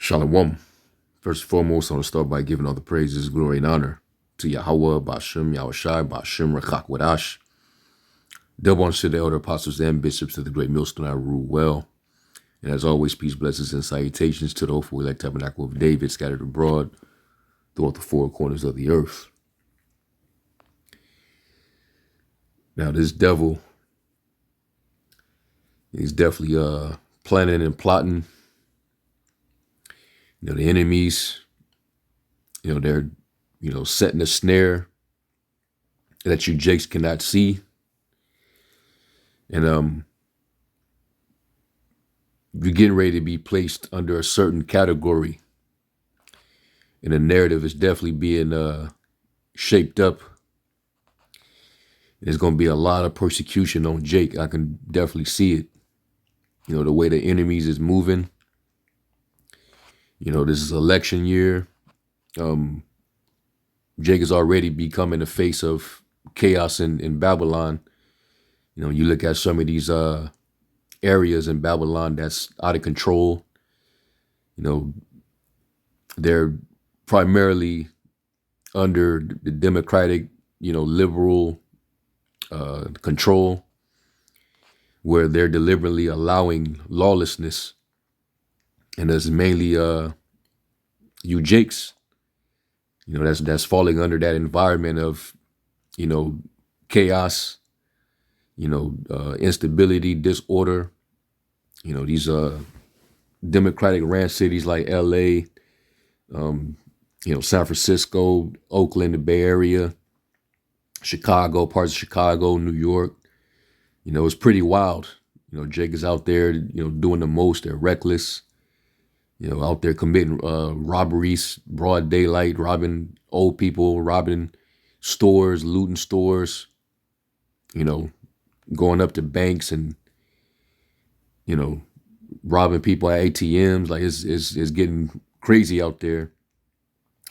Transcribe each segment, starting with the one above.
Shalom. First and foremost, I want to start by giving all the praises, glory, and honor to Yahweh, Bashem, Yahushai, Bashem, Rechak, Wadash. Double honor to the elder apostles and bishops of the great millstone I rule well. And as always, peace, blessings, and salutations to the hopeful elect tabernacle of David scattered abroad throughout the four corners of the earth. Now, this devil, he's definitely planning and plotting. The enemies, they're, setting a snare that you jakes cannot see. And you're getting ready to be placed under a certain category. And the narrative is definitely being shaped up. There's going to be a lot of persecution on Jake. I can definitely see it. The way the enemies is moving. This is election year. Jake is already becoming the face of chaos in Babylon. You look at some of these areas in Babylon that's out of control. They're primarily under the democratic, liberal control, where they're deliberately allowing lawlessness. And there's mainly you jakes, that's falling under that environment of, chaos, instability, disorder. These democratic ranch cities like LA, San Francisco, Oakland, the Bay Area, Chicago, parts of Chicago, New York. It's pretty wild. Jake is out there, doing the most. They're reckless. Out there committing robberies, broad daylight, robbing old people, robbing stores, looting stores, going up to banks and, robbing people at ATMs. Like it's getting crazy out there.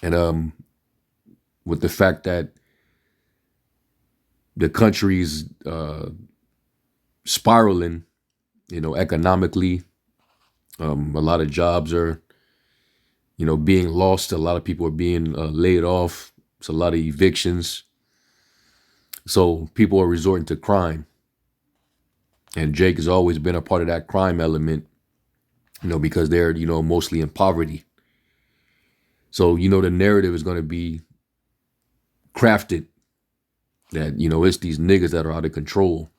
And with the fact that the country's spiraling, economically, a lot of jobs are, being lost. A lot of people are being laid off. It's a lot of evictions. So people are resorting to crime. And Jake has always been a part of that crime element, because they're, mostly in poverty. So, the narrative is going to be crafted that, it's these niggas that are out of control.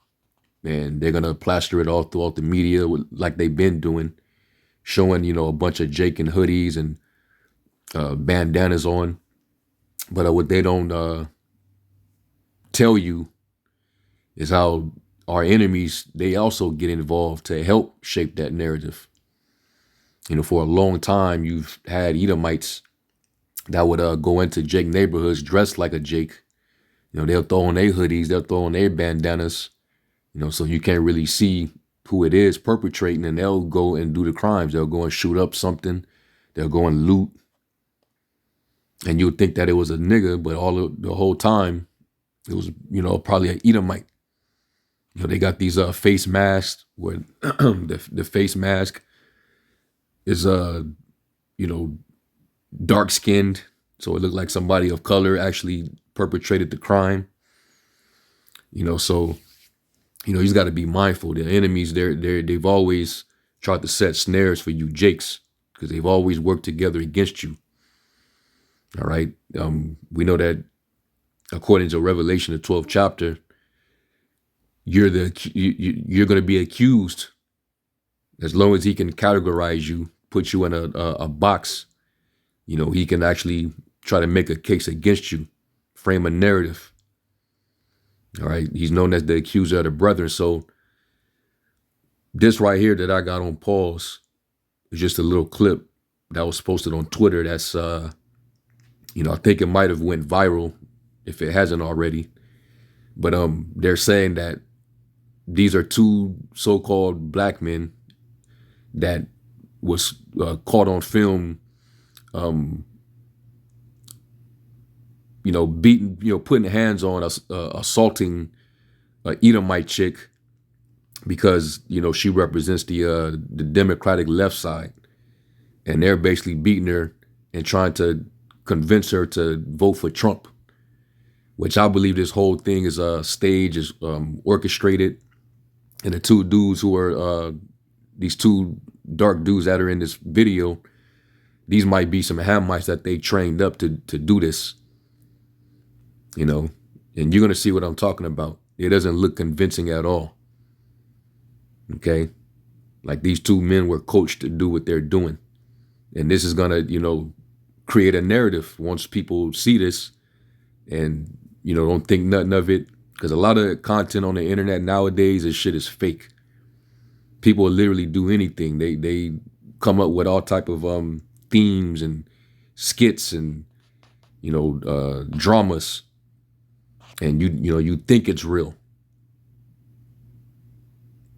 And they're going to plaster it all throughout the media like they've been doing, showing, a bunch of Jake and hoodies and bandanas on. But what they don't tell you is how our enemies, they also get involved to help shape that narrative. For a long time, you've had Edomites that would go into Jake neighborhoods dressed like a Jake. They'll throw on their hoodies, they'll throw on their bandanas, so you can't really see who it is perpetrating, and they'll go and do the crimes. They'll go and shoot up something. They'll go and loot. And you would think that it was a nigga, but the whole time it was, probably an Edomite. They got these face masks where the face mask is dark skinned, so it looked like somebody of color actually perpetrated the crime. So you just got to be mindful. The enemies, they've always tried to set snares for you jakes, because they've always worked together against you. All right. We know that according to Revelation, the 12th chapter, you're going to be accused. As long as he can categorize you, put you in a box, he can actually try to make a case against you, frame a narrative. All right. He's known as the accuser of the brethren. So this right here that I got on pause is just a little clip that was posted on Twitter. That's, I think it might have went viral if it hasn't already. But they're saying that these are two so-called black men that was caught on film, beating, putting hands on assaulting an Edomite chick because, she represents the Democratic left side. and they're basically beating her and trying to convince her to vote for Trump, which I believe this whole thing is staged, is orchestrated, and the two dudes who are these two dark dudes that are in this video, these might be some Hamites that they trained up to do this, you know, and you're gonna see what I'm talking about. It doesn't look convincing at all. Okay, like these two men were coached to do what they're doing, and this is gonna, create a narrative once people see this and don't think nothing of it, because a lot of content on the internet nowadays, this shit is fake. People will literally do anything. They come up with all type of themes and skits and dramas, and you think it's real.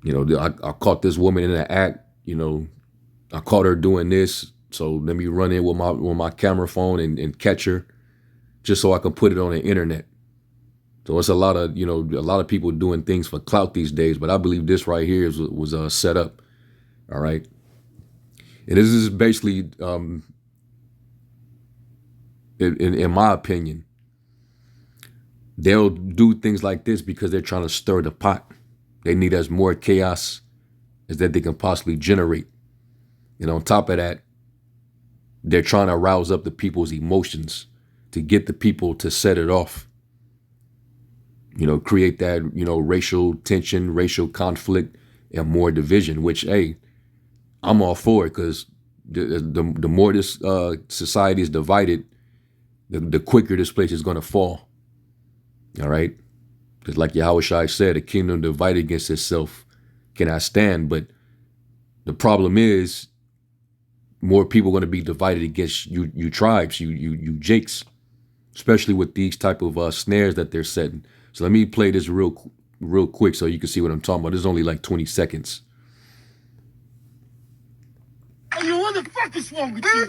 I caught this woman in an act. I caught her doing this, so let me run in with my camera phone and catch her, just so I can put it on the internet. So it's a lot of people doing things for clout these days, but I believe this right here was set up. All right, and this is basically, in my opinion, they'll do things like this because they're trying to stir the pot. They need as more chaos as that they can possibly generate. And on top of that, they're trying to rouse up the people's emotions to get the people to set it off. Create that, racial tension, racial conflict, and more division, which, hey, I'm all for it, because the more this society is divided, the quicker this place is going to fall. All right? Because like Yahushua said, a kingdom divided against itself cannot stand. But the problem is, more people are going to be divided against you tribes, you jakes, especially with these type of snares that they're setting. So let me play this real quick so you can see what I'm talking about. This is only like 20 seconds. Hey, yo, what the fuck is wrong with you?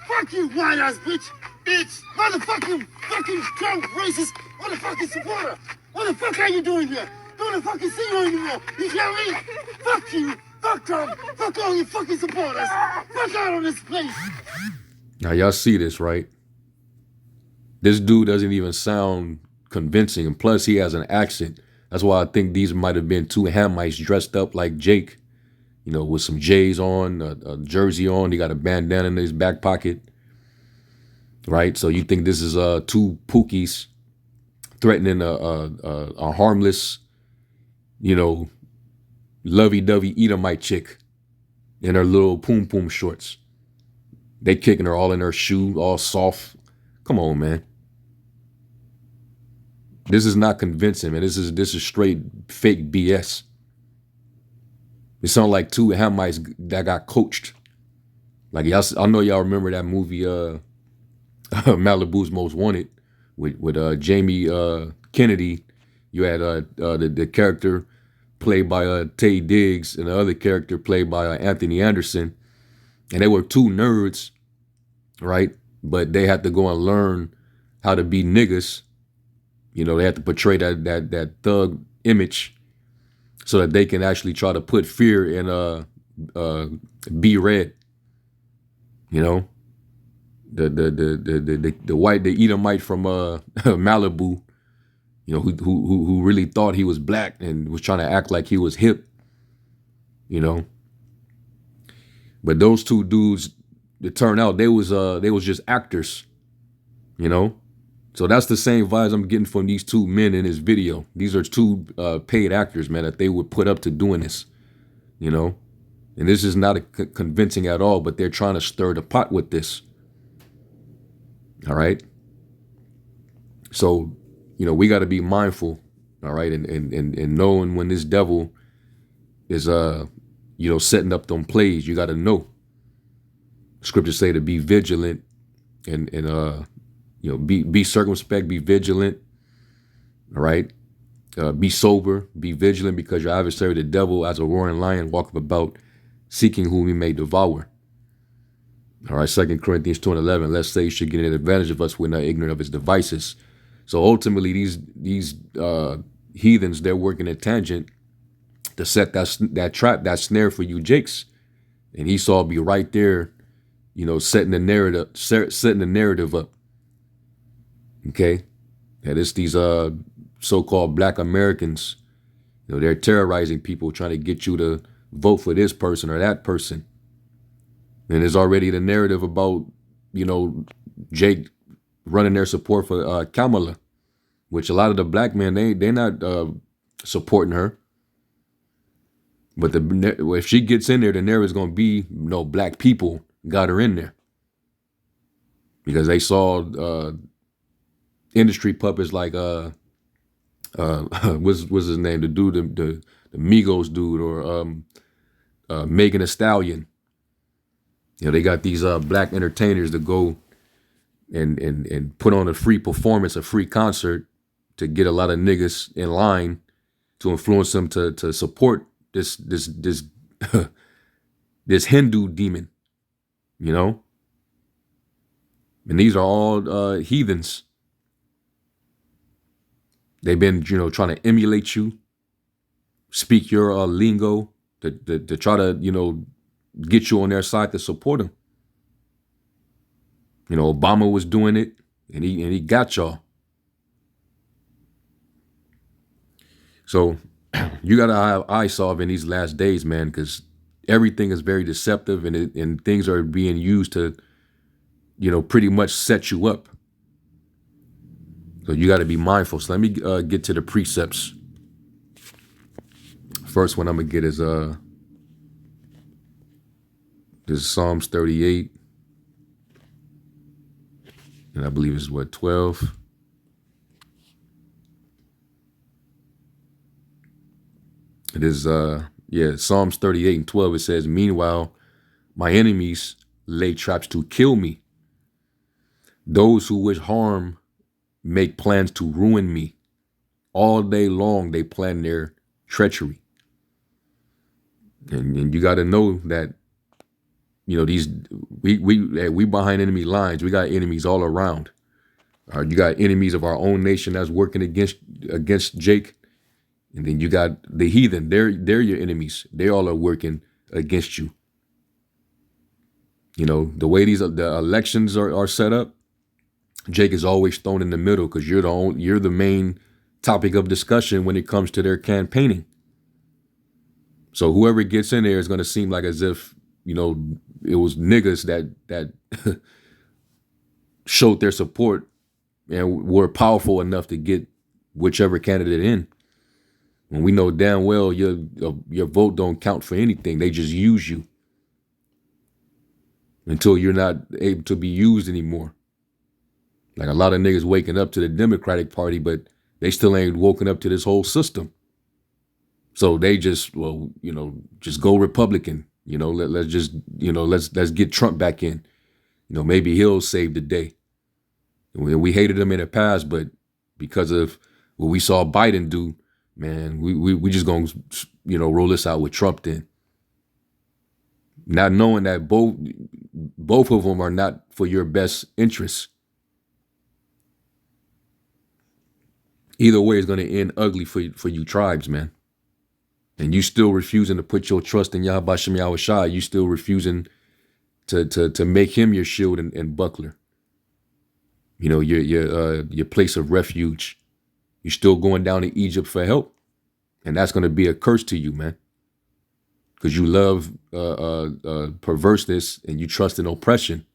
Fuck you, white ass bitch. Bitch. Motherfucking fucking drunk racist motherfucking supporter. What the fuck are you doing here? Don't fucking see you anymore. You hear me? Fuck you. Fuck Trump. Fuck all you fucking supporters. Fuck out of this place. Now y'all see this, right? This dude doesn't even sound convincing, and plus he has an accent. That's why I think these might have been two Hamites dressed up like Jake, with some J's on, a jersey on. He got a bandana in his back pocket, right? So you think this is two Pookies threatening a harmless, lovey-dovey Edomite chick in her little poom shorts. They kicking her all in her shoe, all soft. Come on, man. This is not convincing, man. This is straight fake BS. It sounds like two Hamites that got coached. Like y'all, I know y'all remember that movie, Malibu's Most Wanted, with Jamie Kennedy. You had the character played by Taye Diggs and the other character played by Anthony Anderson, and they were two nerds, right? But they had to go and learn how to be niggas. They had to portray that thug image so that they can actually try to put fear in B Red. The Edomite from Malibu, who really thought he was black and was trying to act like he was hip. But those two dudes, it turned out they was just actors. So that's the same vibes I'm getting from these two men in this video. These are two paid actors, man, that they would put up to doing this, And this is not convincing at all, but they're trying to stir the pot with this. All right? So, we got to be mindful, all right, and knowing when this devil is, setting up them plays. You got to know. Scriptures say to be vigilant and be circumspect, be vigilant, all right? Be sober, be vigilant, because your adversary, the devil, as a roaring lion, walketh about, seeking whom he may devour. All right, 2 Corinthians 2:11, lest Satan should get an advantage of us, we're not ignorant of his devices. So ultimately, these heathens, they're working a tangent to set that trap, that snare for you jakes. And Esau be right there, setting the narrative up. Okay, that it's these so-called Black Americans. They're terrorizing people, trying to get you to vote for this person or that person. And there's already the narrative about Jake running their support for Kamala, which a lot of the black men they're not supporting her. But if she gets in there, the narrative is going to be black people got her in there because they saw industry puppets like what's his name, the dude, the Migos dude, or Megan Thee Stallion. They got these black entertainers to go and put on a free performance, a free concert to get a lot of niggas in line to influence them to support this this Hindu demon, and these are all heathens. They've been trying to emulate you, speak your lingo to try to get you on their side to support them. Obama was doing it, and he got y'all. So you gotta have eye solve in these last days, man, because everything is very deceptive, and things are being used to, pretty much set you up. So you got to be mindful. So let me get to the precepts. First one I'm gonna get is this is Psalms 38, and I believe it's 12. It is Psalms 38 and 12. It says, "Meanwhile, my enemies lay traps to kill me. Those who wish harm make plans to ruin me. All day long they plan their treachery." And you got to know that these we behind enemy lines. We got enemies all around. You got enemies of our own nation that's working against Jake. And then you got the heathen. They're your enemies. They all are working against you. The way the elections are set up, Jake is always thrown in the middle because you're the main topic of discussion when it comes to their campaigning. So whoever gets in there is going to seem like as if it was niggas that showed their support and were powerful enough to get whichever candidate in. When we know damn well your vote don't count for anything. They just use you until you're not able to be used anymore. Like a lot of niggas waking up to the Democratic Party, but they still ain't woken up to this whole system. So they just just go Republican. Let's just let's get Trump back in. Maybe he'll save the day. We hated him in the past, but because of what we saw Biden do, man, we just gonna roll this out with Trump then. Not knowing that both of them are not for your best interests. Either way is gonna end ugly for you tribes, man. And you still refusing to put your trust in Yahweh Shem Yahweh Shai. You still refusing to make him your shield and buckler. Your place of refuge. You're still going down to Egypt for help. And that's going to be a curse to you, man. Because you love perverseness and you trust in oppression.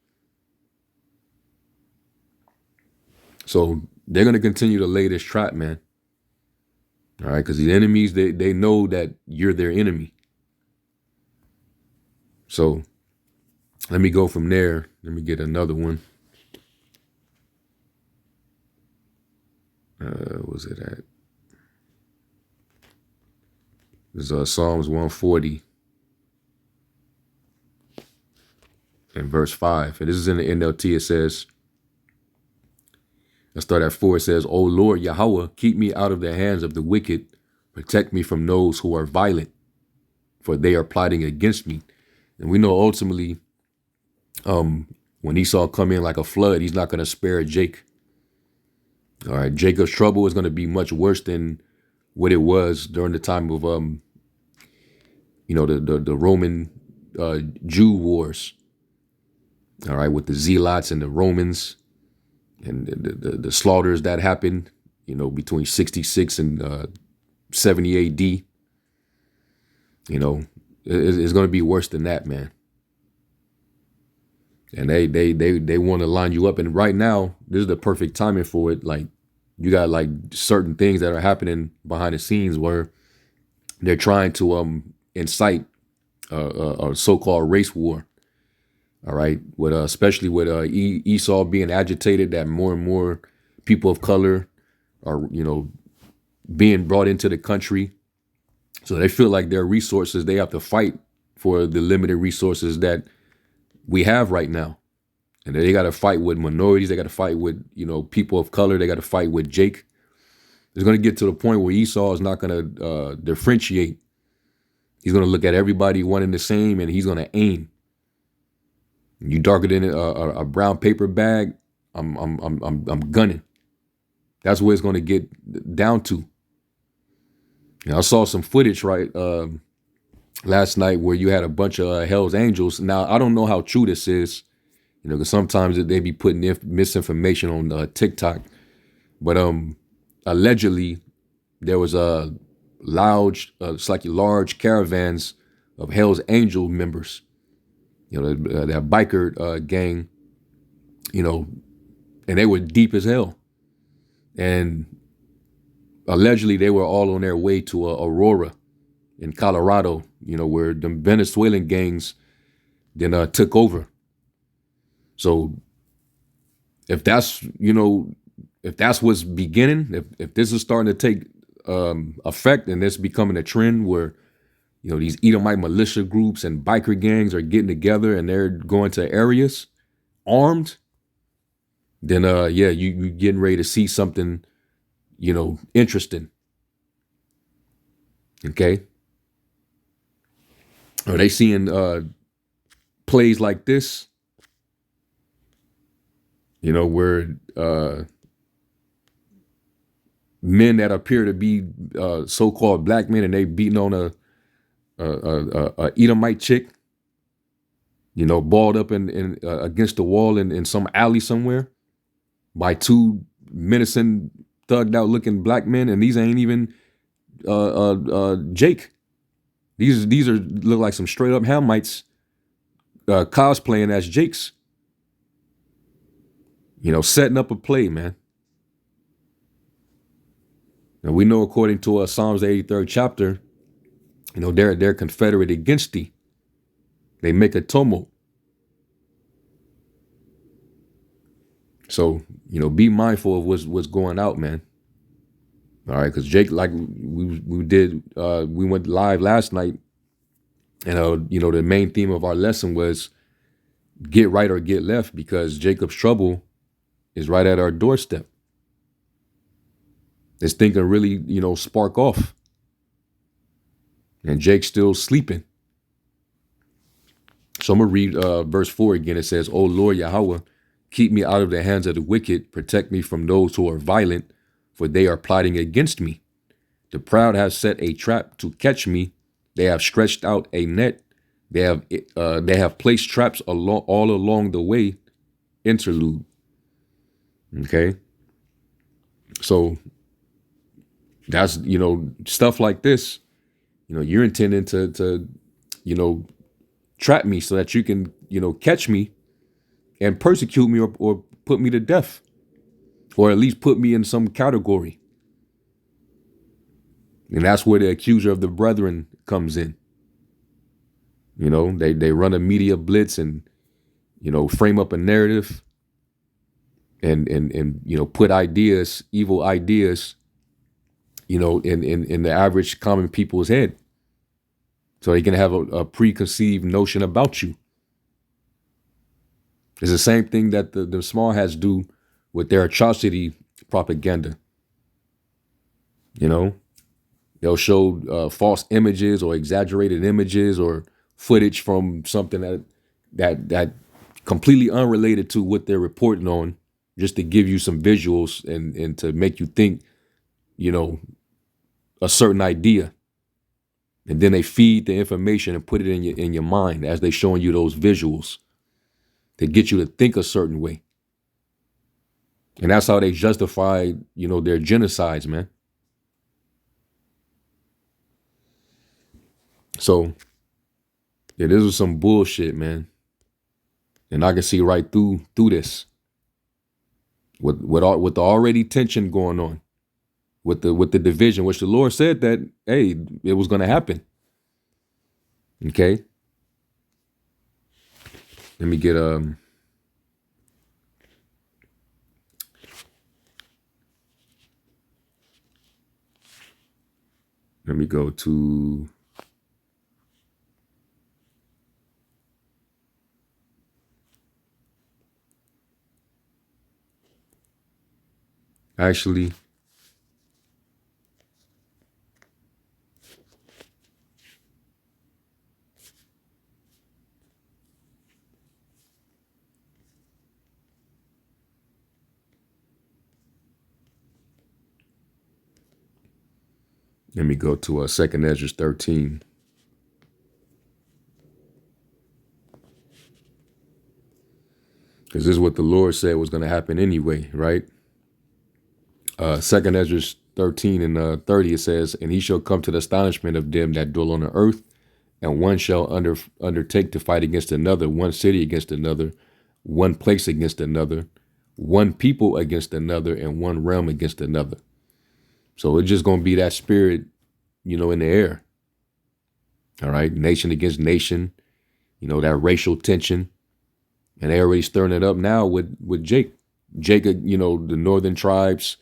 So they're going to continue to lay this trap, man. All right, because the enemies, they know that you're their enemy. So let me go from there. Let me get another one. Was it at? This is Psalms 140 and verse 5. And this is in the NLT. It says, let's start at 4. It says, "O Lord Yahweh, keep me out of the hands of the wicked. Protect me from those who are violent, for they are plotting against me." And we know ultimately, when Esau come in like a flood, he's not going to spare Jake. All right, Jacob's trouble is going to be much worse than what it was during the time of the Roman Jew wars. All right, with the Zealots and the Romans and the slaughters that happened, between 66 and 70 AD. It's going to be worse than that, man. And they want to line you up. And right now, this is the perfect timing for it. Like, you got like certain things that are happening behind the scenes where they're trying to incite a so-called race war. All right, with especially with Esau being agitated, that more and more people of color are being brought into the country. So they feel like their resources, they have to fight for the limited resources that we have right now. And they got to fight with minorities. They got to fight with, people of color. They got to fight with Jake. It's going to get to the point where Esau is not going to differentiate. He's going to look at everybody one and the same, and he's going to aim. You darker than a brown paper bag, I'm gunning. That's where it's going to get down to. I saw some footage last night where you had a bunch of Hell's Angels. Now I don't know how true this is, because sometimes they be putting misinformation on TikTok, but allegedly there was a it's like large caravans of Hell's Angel members, that biker gang, and they were deep as hell, and allegedly they were all on their way to Aurora in Colorado, where the Venezuelan gangs then took over. So if that's what's beginning, if this is starting to take effect, and it's becoming a trend where these Edomite militia groups and biker gangs are getting together and they're going to areas armed, then you getting ready to see something interesting. Okay. Are they seeing plays like this? Where men that appear to be so-called black men, and they beating on a Edomite chick, balled up in against the wall in some alley somewhere by two menacing, thugged out looking black men, and these ain't even Jake. These are look like some straight up Hamites cosplaying as Jakes. Setting up a play, man. And we know, according to Psalms 83rd chapter, they're confederate against thee. They make a tumult. So be mindful of what's going out, man. All right, because Jake, like we did, we went live last night, and the main theme of our lesson was get right or get left, because Jacob's trouble is right at our doorstep. This thing can really, spark off, and Jake's still sleeping. So I'm gonna read verse 4 again. It says, "O Lord Yahweh, keep me out of the hands of the wicked. Protect me from those who are violent, for they are plotting against me. The proud have set a trap to catch me. They have stretched out a net. They have placed traps all along the way." Interlude. Okay. So that's, stuff like this, you're intending to trap me so that you can, catch me and persecute me, or put me to death, or at least put me in some category. And that's where the accuser of the brethren comes in. They run a media blitz and, frame up a narrative and put ideas, evil ideas, in the average common people's head. So they can have a preconceived notion about you. It's the same thing that the small hats do with their atrocity propaganda. They'll show false images or exaggerated images or footage from something that completely unrelated to what they're reporting on, just to give you some visuals and to make you think, a certain idea. And then they feed the information and put it in your mind as they showing you those visuals. to get you to think a certain way. And that's how they justify, their genocides, man. So yeah, this was some bullshit, man. And I can see right through this with the already tension going on with the division, which the Lord said that hey, it was going to happen. Okay, let me get let me go to actually. Let me go to 2nd Ezra 13. Because this is what the Lord said was going to happen anyway, right? 2nd Ezra 13 and 30, it says, "And he shall come to the astonishment of them that dwell on the earth, and one shall undertake to fight against another, one city against another, one place against another, one people against another, and one realm against another." So it's just going to be that spirit, in the air. All right. Nation against nation, that racial tension. And they already stirring it up now with Jacob, the northern tribes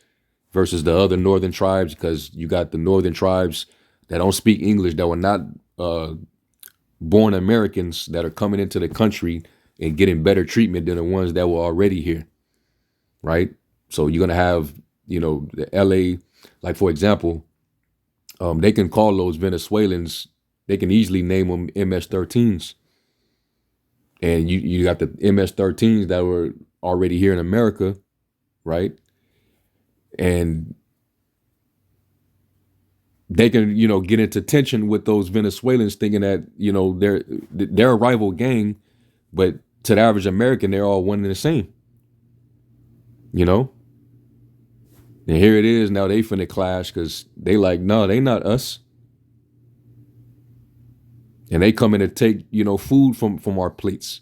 versus the other northern tribes, because you got the northern tribes that don't speak English, that were not born Americans, that are coming into the country and getting better treatment than the ones that were already here, right? So you're gonna have, the LA, like for example, they can call those Venezuelans, they can easily name them MS-13s, and you got the MS-13s that were already here in America, right? And they can, get into tension with those Venezuelans, thinking that, they're a rival gang, but to the average American, they're all one and the same, you know? And here it is, now they finna clash because they like, no, they not us. And they come in to take, food from our plates.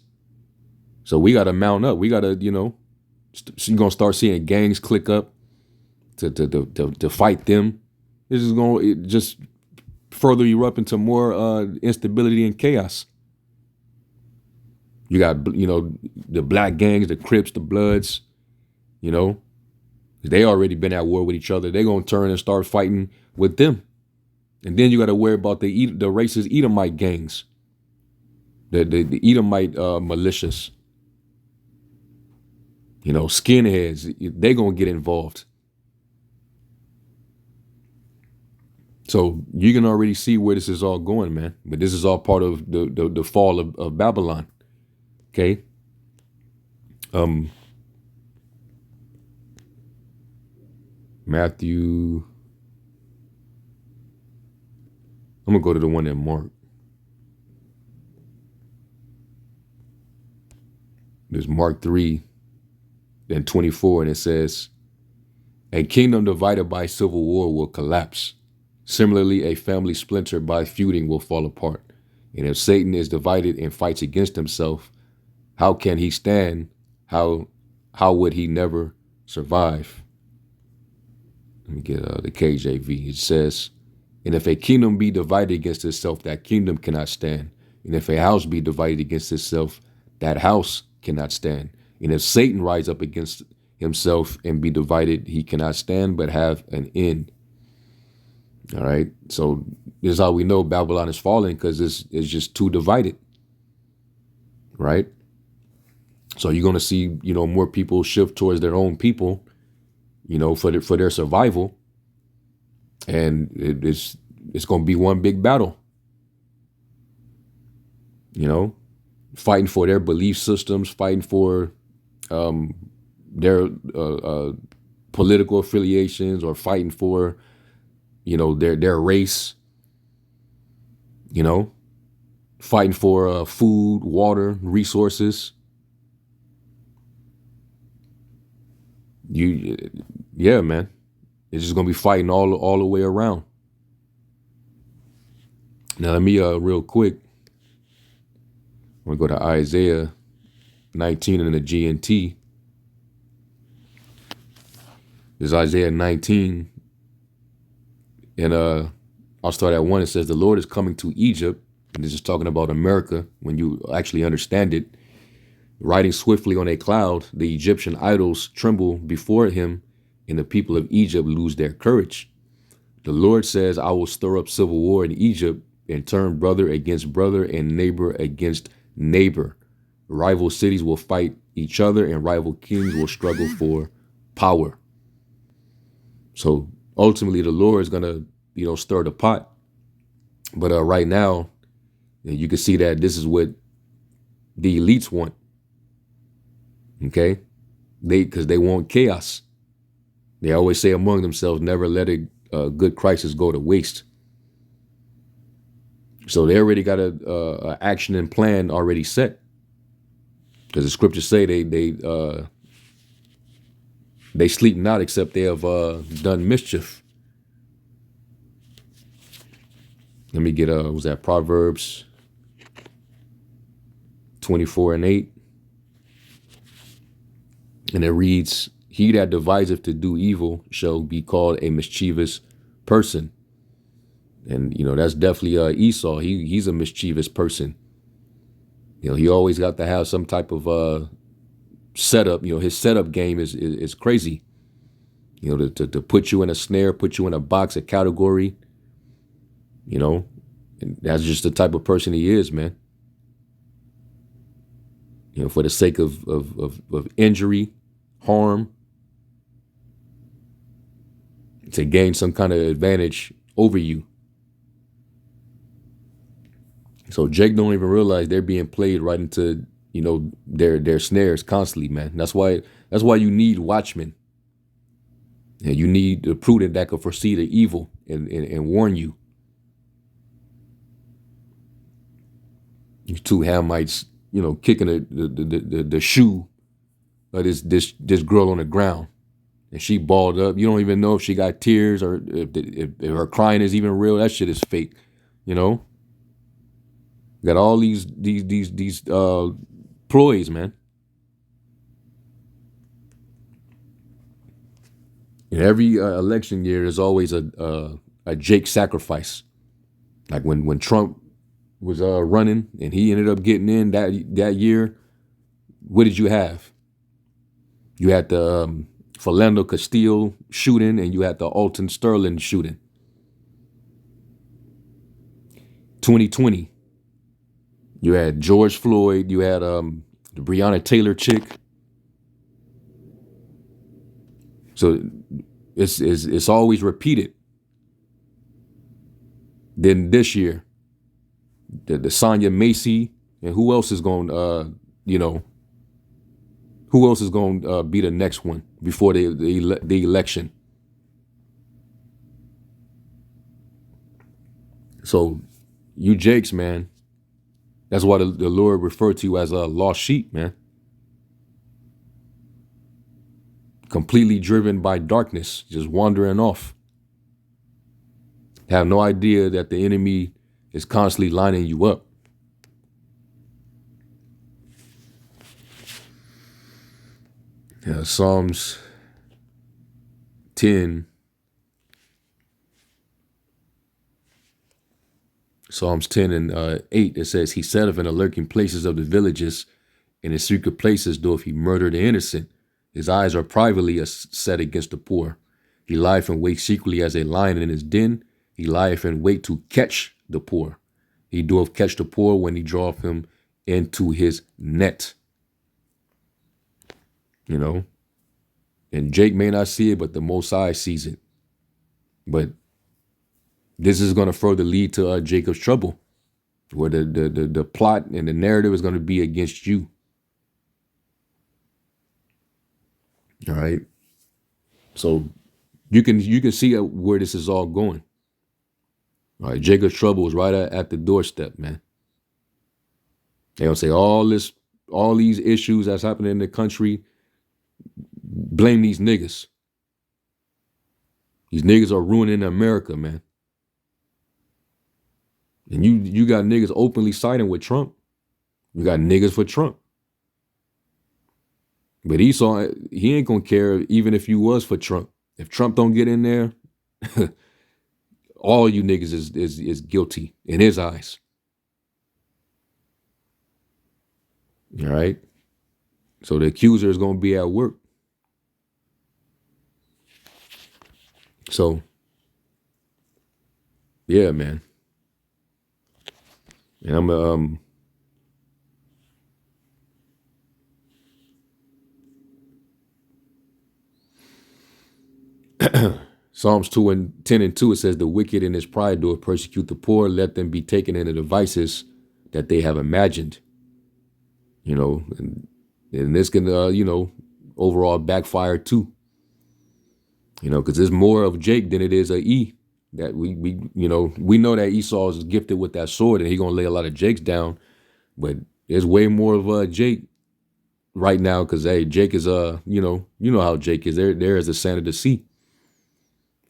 So we gotta mount up. We gotta, you're gonna start seeing gangs click up to fight them. This is gonna just further erupt into more instability and chaos. You got, the black gangs, the Crips, the Bloods, they already been at war with each other. They're gonna turn and start fighting with them. And then you got to worry about the racist Edomite gangs, the Edomite militias, skinheads. They're gonna get involved. So you can already see where this is all going, man. But this is all part of the fall of Babylon. Okay. Matthew. I'm gonna go to the one in Mark. There's Mark 3 and 24, and it says, "A kingdom divided by civil war will collapse. Similarly, a family splintered by feuding will fall apart. And if Satan is divided and fights against himself, how can he stand? How would he never survive?" Let me get the KJV. It says, "And if a kingdom be divided against itself, that kingdom cannot stand. And if a house be divided against itself, that house cannot stand. And if Satan rise up against himself and be divided, he cannot stand, but have an end." All right. So this is how we know Babylon is falling, because it's just too divided. Right. So you're going to see, more people shift towards their own people, for their survival. And it's going to be one big battle, fighting for their belief systems, fighting for their political affiliations, or fighting for, their race, fighting for food, water, resources. You, yeah, man. It's just gonna be fighting all the way around. Now let me real quick. I'm gonna go to Isaiah 19 in the GNT. This is Isaiah 19, and I'll start at 1. It says, "The Lord is coming to Egypt," and this is talking about America. When you actually understand it, riding swiftly on a cloud, the Egyptian idols tremble before him, and the people of Egypt lose their courage. The Lord says, "I will stir up civil war in Egypt and turn brother against brother and neighbor against neighbor. Rival cities will fight each other and rival kings will struggle for power." So ultimately, the Lord is gonna, stir the pot. But right now, you can see that this is what the elites want. Okay, because they want chaos. They always say among themselves, "Never let a good crisis go to waste." So they already got a action and plan already set. Because the scriptures say they sleep not except they have done mischief. Let me get was that Proverbs 24:8, and it reads, "He that deviseth to do evil shall be called a mischievous person." And that's definitely Esau. He's a mischievous person. He always got to have some type of setup. His setup game is crazy. To put you in a snare, put you in a box, a category. And that's just the type of person he is, man. For the sake of injury, harm, to gain some kind of advantage over you. So Jake don't even realize they're being played right into their snares constantly, man. That's why you need watchmen. And you need the prudent that can foresee the evil and warn you. You two Hamites, kicking the shoe of this girl on the ground, and she balled up. You don't even know if she got tears or if her crying is even real. That shit is fake. Got all these ploys, man. In every election year, there's always a Jake sacrifice. Like when Trump was running and he ended up getting in that year, what did you have? You had the Philando Castile shooting, and you had the Alton Sterling shooting. 2020, you had George Floyd, you had the Breonna Taylor chick. So it's always repeated. Then this year, the Sonya Macy, and who else is going who else is going to be the next one before the election? So you Jakes, man, that's why the Lord referred to you as a lost sheep, man. Completely driven by darkness, just wandering off. Have no idea that the enemy is constantly lining you up. Psalms 10. Psalms 10 and 8, it says, "He setteth in the lurking places of the villages, in his secret places doth he murder the innocent. His eyes are privately set against the poor. He lieth in wait secretly as a lion in his den. He lieth in wait to catch the poor. He doeth catch the poor when he draweth him into his net." And Jake may not see it, but the Most High sees it. But this is going to further lead to Jacob's trouble, where the plot and the narrative is going to be against you. All right. So you can see where this is all going. All right. Jacob's trouble is right at the doorstep, man. They'll say all these issues that's happening in the country, blame these niggas. These niggas are ruining America, man. And you got niggas openly siding with Trump. You got niggas for Trump. But Esau, he ain't gonna care even if you was for Trump. If Trump don't get in there, all you niggas is guilty in his eyes. All right. So the accuser is gonna be at work. So yeah, man. And I'm Psalms 2 and 10 and 2, it says, the wicked in his pride do persecute the poor, let them be taken in the devices that they have imagined. You know, and this can, overall backfire too. You know, because there's more of Jake than it is a E. That we know that Esau is gifted with that sword and he's gonna lay a lot of Jakes down, but there's way more of Jake right now because hey, Jake is you know how Jake is. There is the sand of the sea.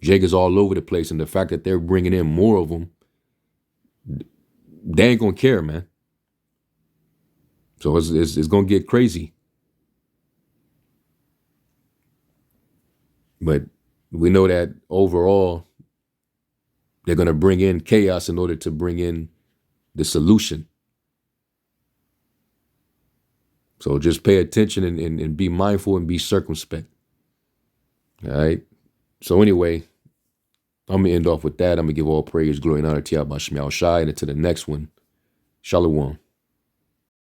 Jake is all over the place, and the fact that they're bringing in more of them, they ain't gonna care, man. So it's gonna get crazy. But we know that overall, they're gonna bring in chaos in order to bring in the solution. So just pay attention and be mindful and be circumspect. All right. So anyway, I'm gonna end off with that. I'm gonna give all praise, glory, and honor to Yahweh Shai, and to the next one. Shalom.